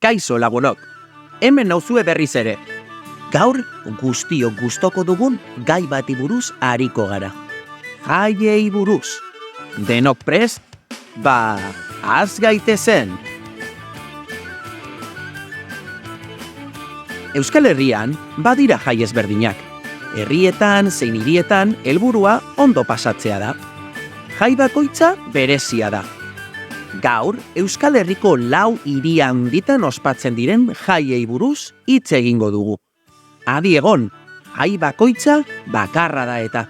Kaixo lagunok, hemen nauzue berriz ere. Gaur guztiok gustoko dugun gai bati buruz ariko gara. Jaiei buruz. Denok prest? Az gaitezen. Euskal Herrian badira jai ezberdinak. Herrietan zein hirietan helburua ondo pasatzea da. Jai bakoitza berezia da. Gaur, Euskal Herriko 4 hiri handitan ospatzen diren jaiei buruz hitz egingo dugu. Adi egon, jai bakoitza bakarra da eta.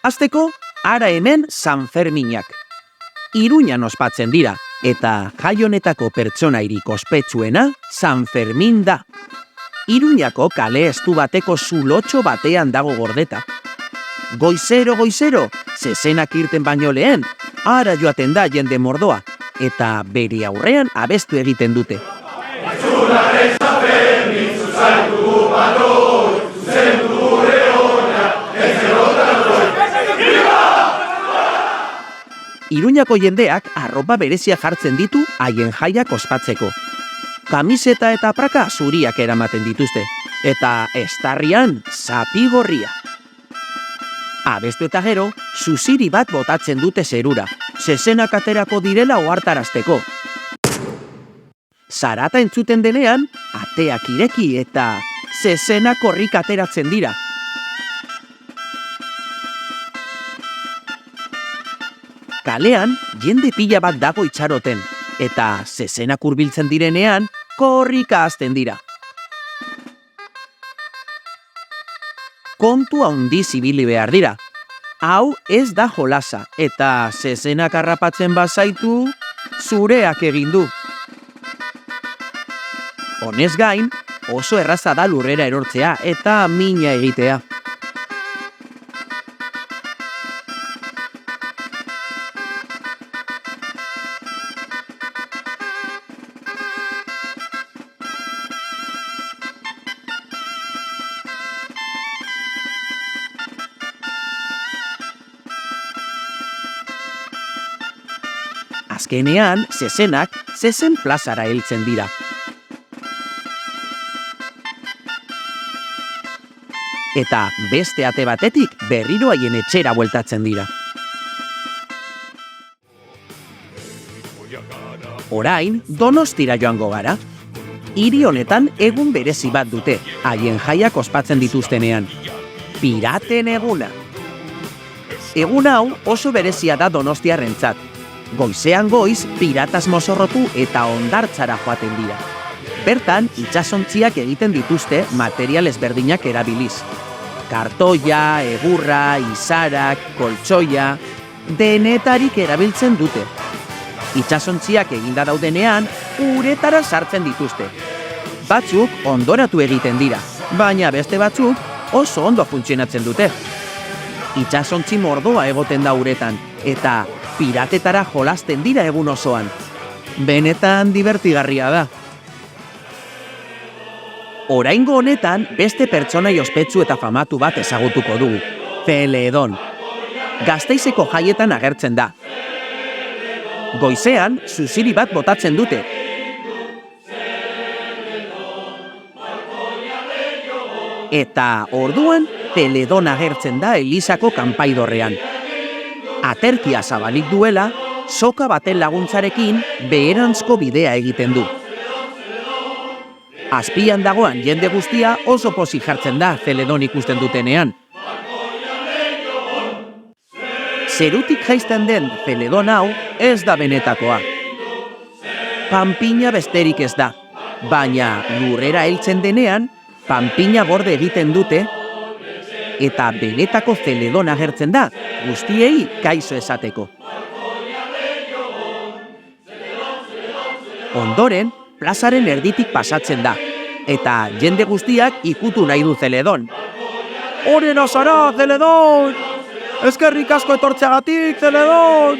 Hasteko, ara hemen San Ferminak. Iruñan ospatzen dira, eta jai honetako pertsonairik ospetsuena San Fermin da. Iruñako kale estu bateko zulotxo batean dago gordeta. Goizero, zezenak irten baino lehen, ara joaten da jende mordoa, eta bere aurrean abestu egiten dute. Iruñako jendeak arropa berezia jartzen ditu haien jaiak ospatzeko. Kamiseta eta praka zuriak eramaten dituzte, eta estarrian zapi gorria. Abestu eta gero, zuziri bat botatzen dute zerura, zezenak aterako direla ohartarazteko. Zarata entzuten denean, ateak ireki eta zezenak korrik ateratzen dira. Kalean, jende pila bat dago itxaroten, eta zezenak hurbiltzen direnean, korrika hasten dira. Kontu handiz ibili behar dira. Hau ez da jolasa, eta zezenak harrapatzen bazaitu, zureak egin du. Honez gain, oso erraza da lurrera erortzea eta mina egitea. Azkenean, zezenak zezen plazara heltzen dira. Eta beste ate batetik berriro haien etxera bueltatzen dira. Orain, Donostira joango gara. Hiri honetan egun berezi bat dute, haien jaiak ospatzen dituztenean. Piraten eguna. Egun hau oso berezia da donostiarrentzat. Goizean goiz, pirataz mozorrotu eta hondartzara joaten dira. Bertan, itsasontziak egiten dituzte material ezberdinak erabiliz. Kartoia, egurra, izarak, koltsoia, denetarik erabiltzen dute. Itsasontziak eginda daudenean, uretara sartzen dituzte. Batzuk ondoratu egiten dira, baina beste batzuk oso ondo funtzionatzen dute. Itsasontzi mordoa egoten da uretan, eta piratetara jolasten dira egun osoan. Benetan divertigarria da. Oraingo honetan beste pertsonai ospetsu eta famatu bat ezagutuko dugu. Zeledon. Gasteizeko jaietan agertzen da. Goizean, zuziri bat botatzen dute. Eta orduan, Zeledon agertzen da Elizako kanpaidorrean. Aterkia zabalik duela, soka baten laguntzarekin beheranzko bidea egiten du. Azpian dagoan jende guztia oso pozik jartzen da Zeledon ikusten dutenean. Zerutik jaisten den Zeledon hau ez da benetakoa. Panpina besterik ez da, baina lurrera heltzen denean, panpina gorde egiten dute, eta benetako Zeledon agertzen da, guztiei kaixo esateko. Ondoren, plazaren erditik pasatzen da, eta jende guztiak ikutu nahi du Zeledon. Horena zara, Zeledon! Eskerrik asko etortzeagatik, Zeledon!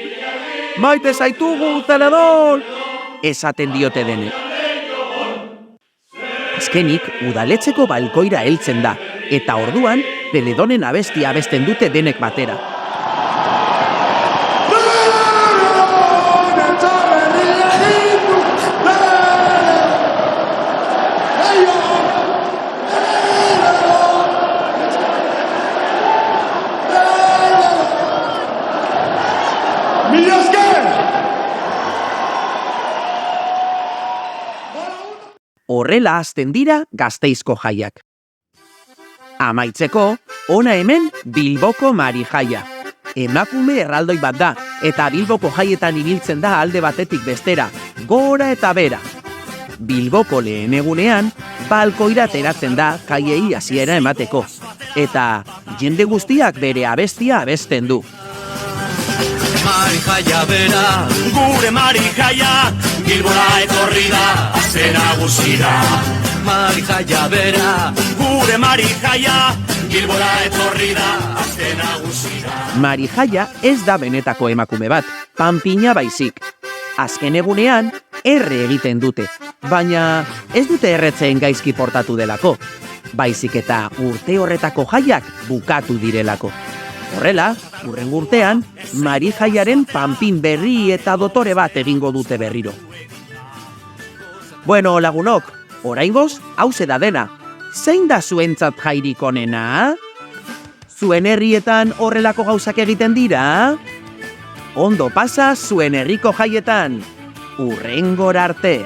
Maite zaitugu, Zeledon! Esaten diote denek. Azkenik, udaletxeko balkoira heltzen da, eta orduan, Zeledonen abestia abesten dute denek batera. Mila esker! Horrela hasten dira Gasteizko jaiak. Amaitzeko, hona hemen Bilboko Mari jaia. Emakume erraldoi bat da, eta Bilboko jaietan ibiltzen da alde batetik bestera, gora eta bera. Bilboko lehen egunean, balkoira ateratzen da jaiei hasiera emateko, eta jende guztiak bere abestia abesten du. Mari jaia bera, gure Mari jaia, Bilbora etorri da, aste nagusira. Mari jaia bera, gure Mari jaia, Bilbora etorri da, aste nagusira. Mari jaia ez da benetako emakume bat, panpina baizik. Azken egunean, erre egiten dute, baina ez dute erretzen gaizki portatu delako. Baizik eta urte horretako jaiak bukatu direlako. Horrela, hurrengo urtean, Mari jaiaren panpin berri eta dotore bat egingo dute berriro. Bueno, lagunok, oraingoz, hauze da dena. Zein da zuentzat jairik onena? Zuen herrietan horrelako gauzak egiten dira? Ondo pasa zuen herriko jaietan. Hurrengora arte.